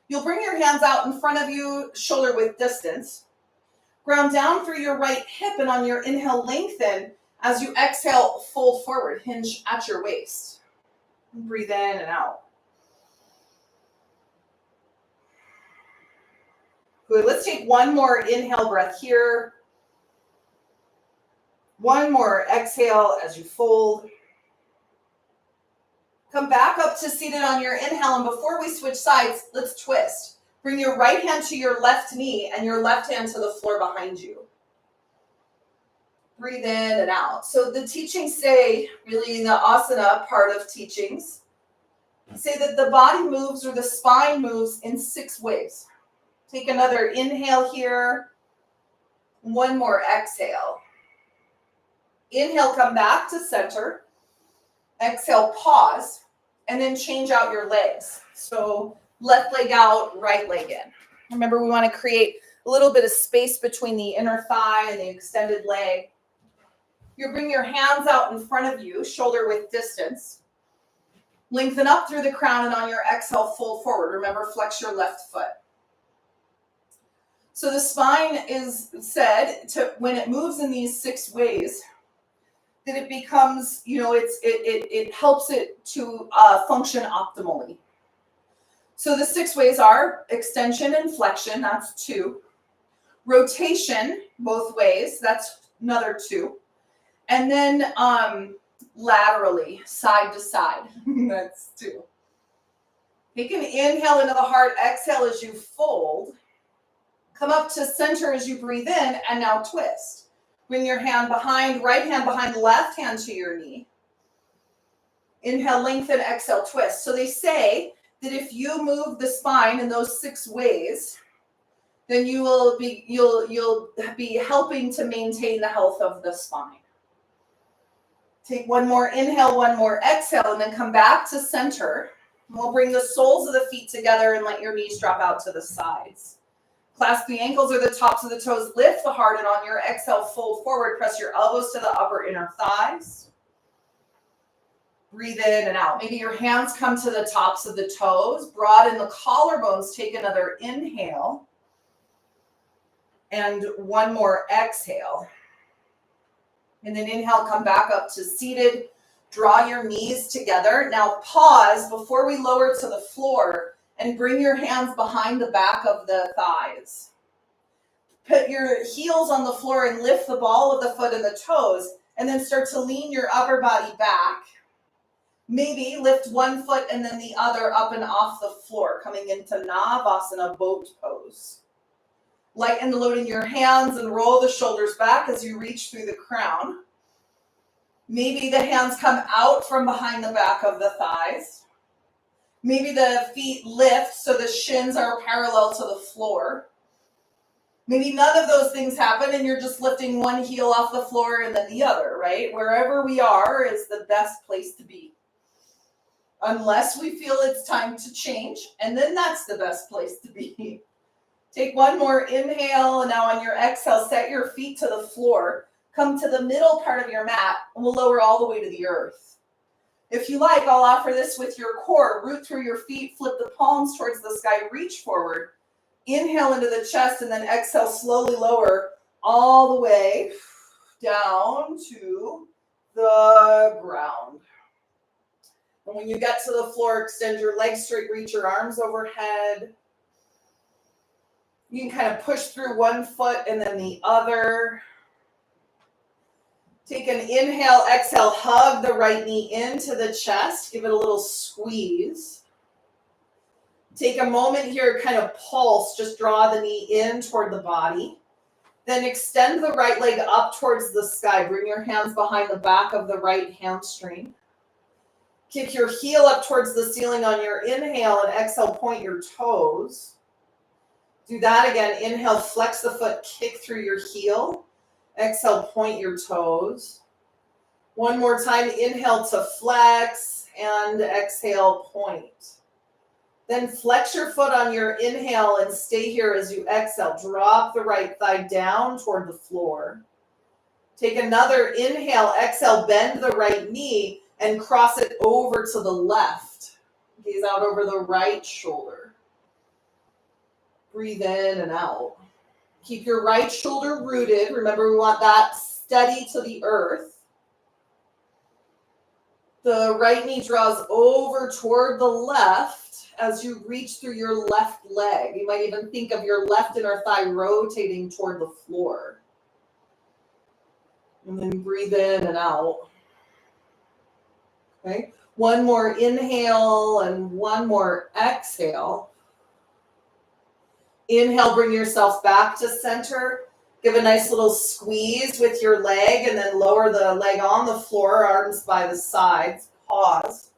You'll bring your hands out in front of you, shoulder width distance. Ground down through your right hip, and on your inhale, lengthen. As you exhale, fold forward, hinge at your waist. Breathe in and out. Good. Let's take one more inhale breath here. One more exhale as you fold. Come back up to seated on your inhale, and before we switch sides, let's twist. Bring your right hand to your left knee and your left hand to the floor behind you. Breathe in and out. So the teachings say, really the asana part of teachings, say that the body moves or the spine moves in 6 ways. Take another inhale here. One more exhale. Inhale, come back to center. Exhale, pause, and then change out your legs. So left leg out, right leg in. Remember, we want to create a little bit of space between the inner thigh and the extended leg. You bring your hands out in front of you, shoulder width distance. Lengthen up through the crown, and on your exhale, fold forward. Remember, flex your left foot. So the spine is said to, when it moves in these 6 ways, that it becomes, it helps it to function optimally. So the 6 ways are extension and flexion, that's 2. Rotation, both ways, that's another 2. And then laterally, side to side, that's 2. Take an inhale into the heart, exhale as you fold. Come up to center as you breathe in, and now twist. Bring your hand behind, right hand behind left hand to your knee. Inhale, lengthen, exhale, twist. So they say that if you move the spine in those 6 ways, then you'll be helping to maintain the health of the spine. Take one more inhale, one more exhale, and then come back to center. We'll bring the soles of the feet together and let your knees drop out to the sides. Clasp the ankles or the tops of the toes, lift the heart, and on your exhale, fold forward. Press your elbows to the upper inner thighs. Breathe in and out. Maybe your hands come to the tops of the toes. Broaden the collarbones. Take another inhale. And one more exhale. And then inhale, come back up to seated. Draw your knees together. Now pause before we lower to the floor. And bring your hands behind the back of the thighs. Put your heels on the floor and lift the ball of the foot and the toes, and then start to lean your upper body back. Maybe lift one foot and then the other up and off the floor, coming into Navasana, boat pose. Lighten the load in your hands and roll the shoulders back as you reach through the crown. Maybe the hands come out from behind the back of the thighs. Maybe the feet lift so the shins are parallel to the floor. Maybe none of those things happen and you're just lifting one heel off the floor and then the other, right? Wherever we are is the best place to be. Unless we feel it's time to change, and then that's the best place to be. Take one more inhale, and now on your exhale, set your feet to the floor. Come to the middle part of your mat, and we'll lower all the way to the earth. If you like, I'll offer this with your core. Root through your feet, flip the palms towards the sky, reach forward. Inhale into the chest, and then exhale, slowly lower all the way down to the ground. And when you get to the floor, extend your legs straight, reach your arms overhead. You can kind of push through one foot and then the other. Take an inhale, exhale, hug the right knee into the chest. Give it a little squeeze. Take a moment here, kind of pulse. Just draw the knee in toward the body. Then extend the right leg up towards the sky. Bring your hands behind the back of the right hamstring. Kick your heel up towards the ceiling on your inhale, and exhale, point your toes. Do that again. Inhale, flex the foot, kick through your heel. Exhale, point your toes. One more time, inhale to flex, and exhale, point. Then flex your foot on your inhale and stay here as you exhale. Drop the right thigh down toward the floor. Take another inhale, exhale, bend the right knee and cross it over to the left. Gaze out over the right shoulder. Breathe in and out. Keep your right shoulder rooted. Remember, we want that steady to the earth. The right knee draws over toward the left as you reach through your left leg. You might even think of your left inner thigh rotating toward the floor. And then breathe in and out. Okay. One more inhale and one more exhale. Inhale, bring yourself back to center. Give a nice little squeeze with your leg and then lower the leg on the floor, arms by the sides. Pause.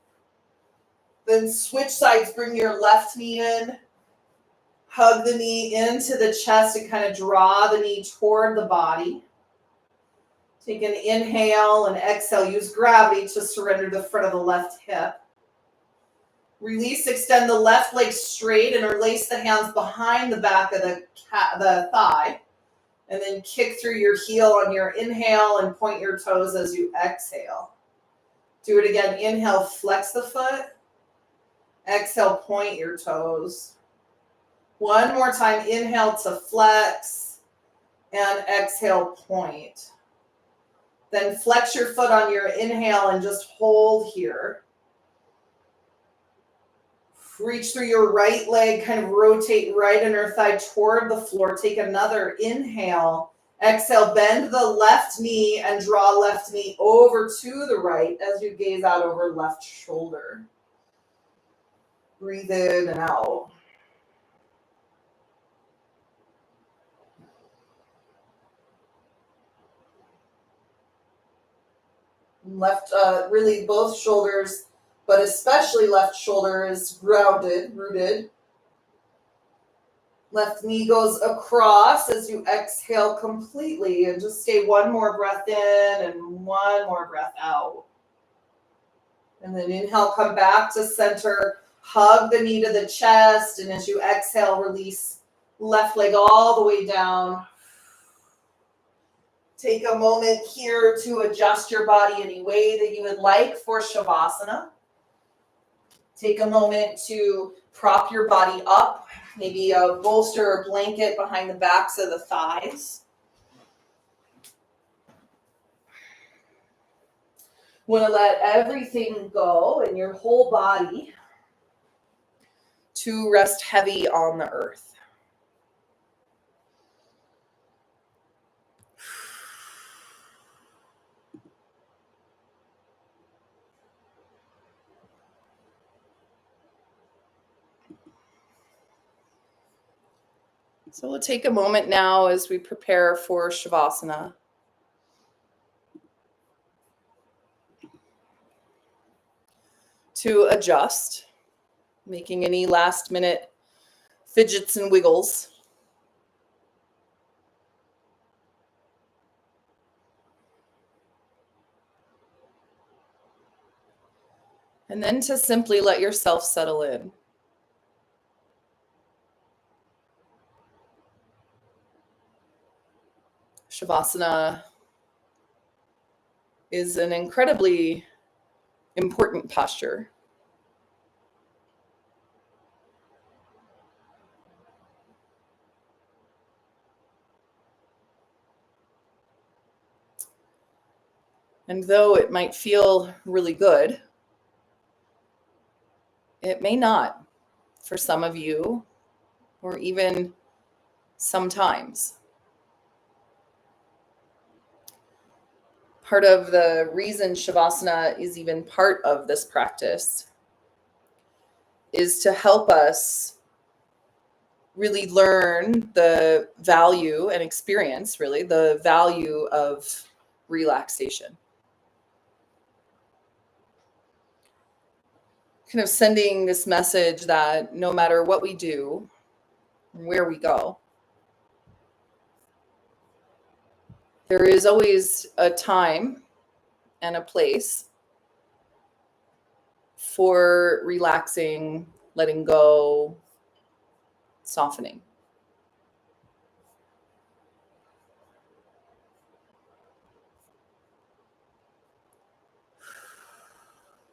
Then switch sides, bring your left knee in. Hug the knee into the chest and kind of draw the knee toward the body. Take an inhale and exhale. Use gravity to surrender the front of the left hip. Release, extend the left leg straight, interlace the hands behind the back of the thigh. And then kick through your heel on your inhale and point your toes as you exhale. Do it again. Inhale, flex the foot. Exhale, point your toes. One more time. Inhale to flex and exhale, point. Then flex your foot on your inhale and just hold here. Reach through your right leg, kind of rotate right inner thigh toward the floor. Take another inhale. Exhale, bend the left knee and draw left knee over to the right as you gaze out over left shoulder. Breathe in and out. Left, really both shoulders, but especially left shoulder is grounded, rooted. Left knee goes across as you exhale completely, and just stay one more breath in and one more breath out. And then inhale, come back to center, hug the knee to the chest, and as you exhale, release left leg all the way down. Take a moment here to adjust your body any way that you would like for Savasana. Take a moment to prop your body up, maybe a bolster or blanket behind the backs of the thighs. Want to let everything go in your whole body to rest heavy on the earth. So we'll take a moment now as we prepare for Savasana. To adjust, making any last minute fidgets and wiggles. And then to simply let yourself settle in. Savasana is an incredibly important posture. And though it might feel really good, it may not for some of you, or even sometimes. Part of the reason Savasana is even part of this practice is to help us really learn the value and experience, really, the value of relaxation. Kind of sending this message that no matter what we do, where we go, there is always a time and a place for relaxing letting go, softening.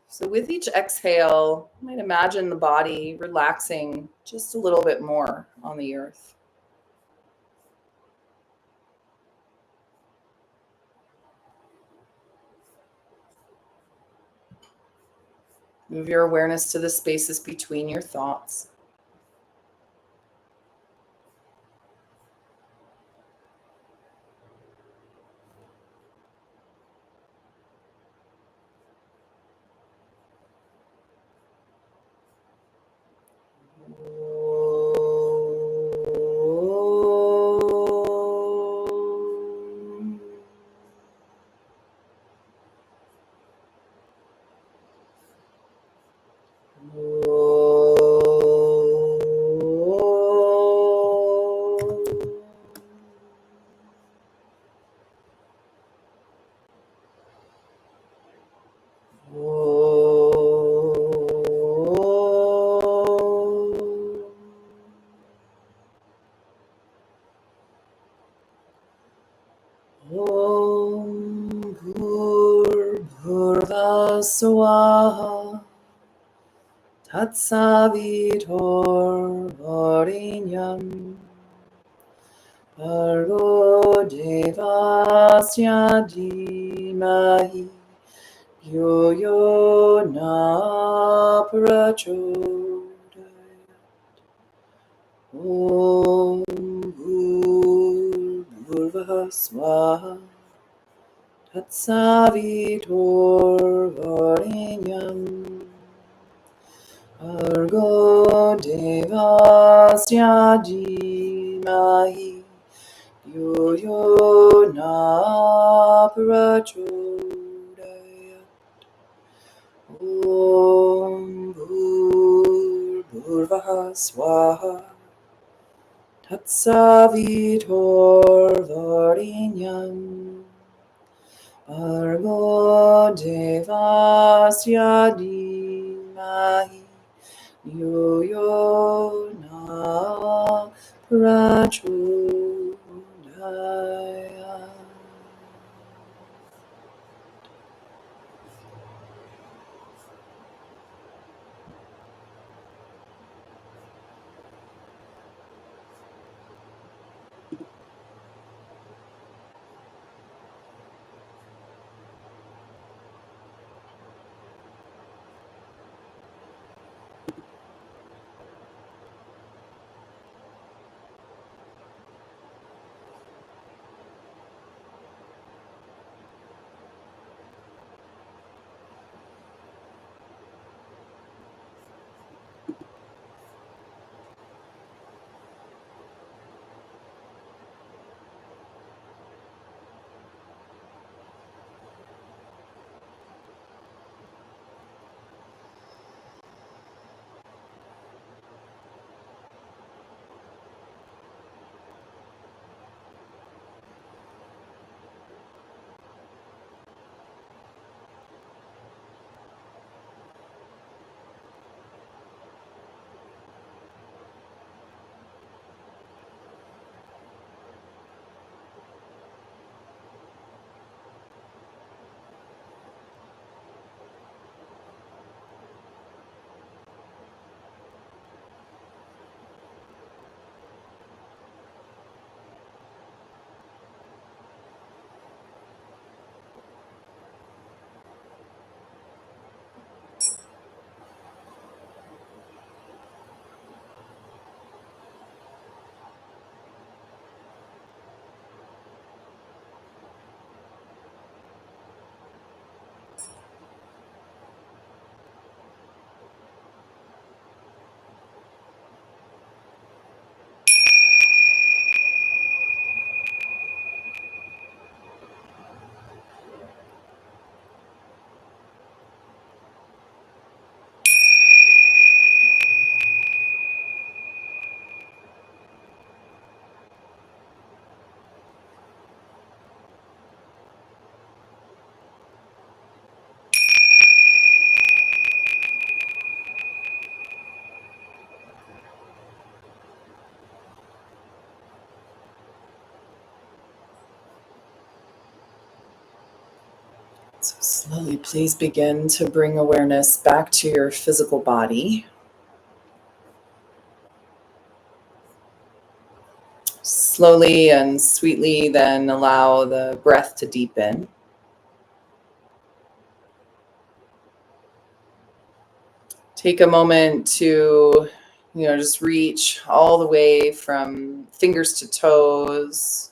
So with each exhale, you might imagine the body relaxing just a little bit more on the earth. Move your awareness to the spaces between your thoughts. Om Bhurbhurvah Swaha Tatsavitor Varinyam Bhargo Devasya Dhimahi Yo Yo Na Prachodayat. Om Bhurbhurvah Swaha Tatsavitor Varinyam Bhargo Devasya Dhimahi Yo Yo Na Prachodayat. Om Bhurbhurvah Swaha Tatsavitor Varinyam Bhargo Devasya Dhimahi Yo Yo Na Prachodayat. So slowly, please begin to bring awareness back to your physical body. Slowly and sweetly, then allow the breath to deepen. Take a moment to, just reach all the way from fingers to toes,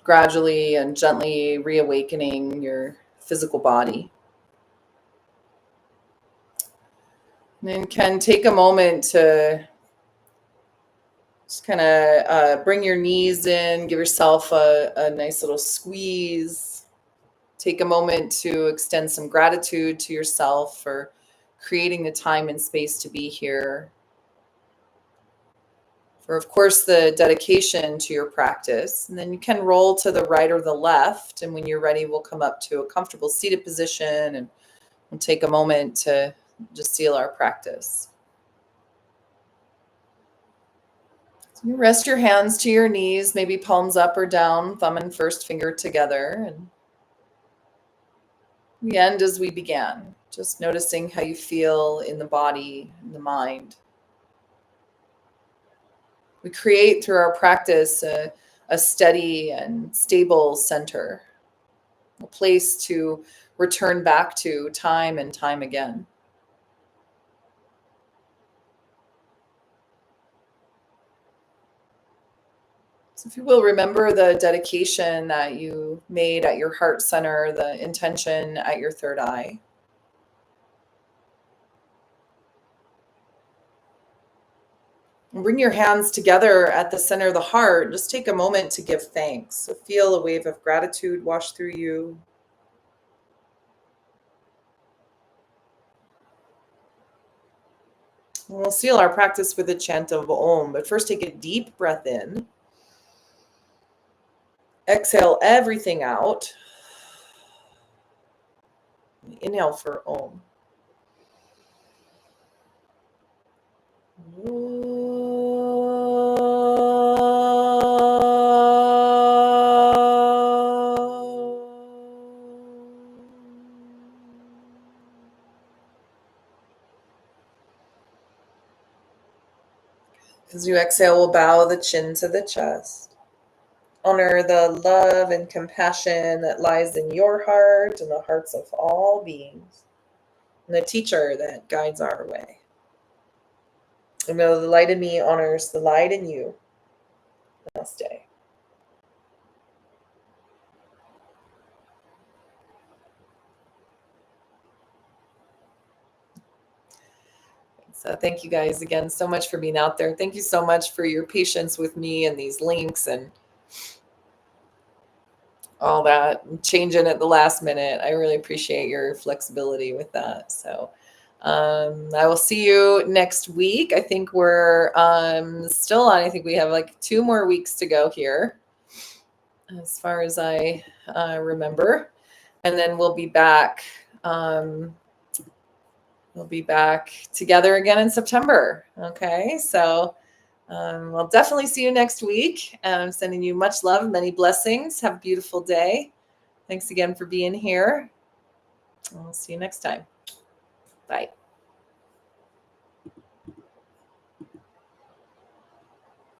gradually and gently reawakening your physical body. And then can take a moment to just kind of bring your knees in, give yourself a nice little squeeze. Take a moment to extend some gratitude to yourself for creating the time and space to be here. For, of course, the dedication to your practice. And then you can roll to the right or the left. And when you're ready, we'll come up to a comfortable seated position and we'll take a moment to just seal our practice. So you rest your hands to your knees, maybe palms up or down, thumb and first finger together. And we end as we began, just noticing how you feel in the body and the mind. We create through our practice a steady and stable center, a place to return back to time and time again. So if you will, remember the dedication that you made at your heart center, the intention at your third eye. And bring your hands together at the center of the heart. Just take a moment to give thanks. So feel a wave of gratitude wash through you. And we'll seal our practice with a chant of Om, but first take a deep breath in. Exhale everything out. Inhale for Om. As you exhale, we'll bow the chin to the chest. Honor the love and compassion that lies in your heart and the hearts of all beings, and the teacher that guides our way. And know the light in me honors the light in you. Namaste. So thank you guys again so much for being out there. Thank you so much for your patience with me and these links and all that, changing at the last minute. I really appreciate your flexibility with that. So I will see you next week. I think we're still on. I think we have like 2 more weeks to go here, as far as I remember. And then we'll be back. We'll be back together again in September. Okay, so we'll definitely see you next week. I'm sending you much love, many blessings. Have a beautiful day. Thanks again for being here. I'll see you next time. Bye.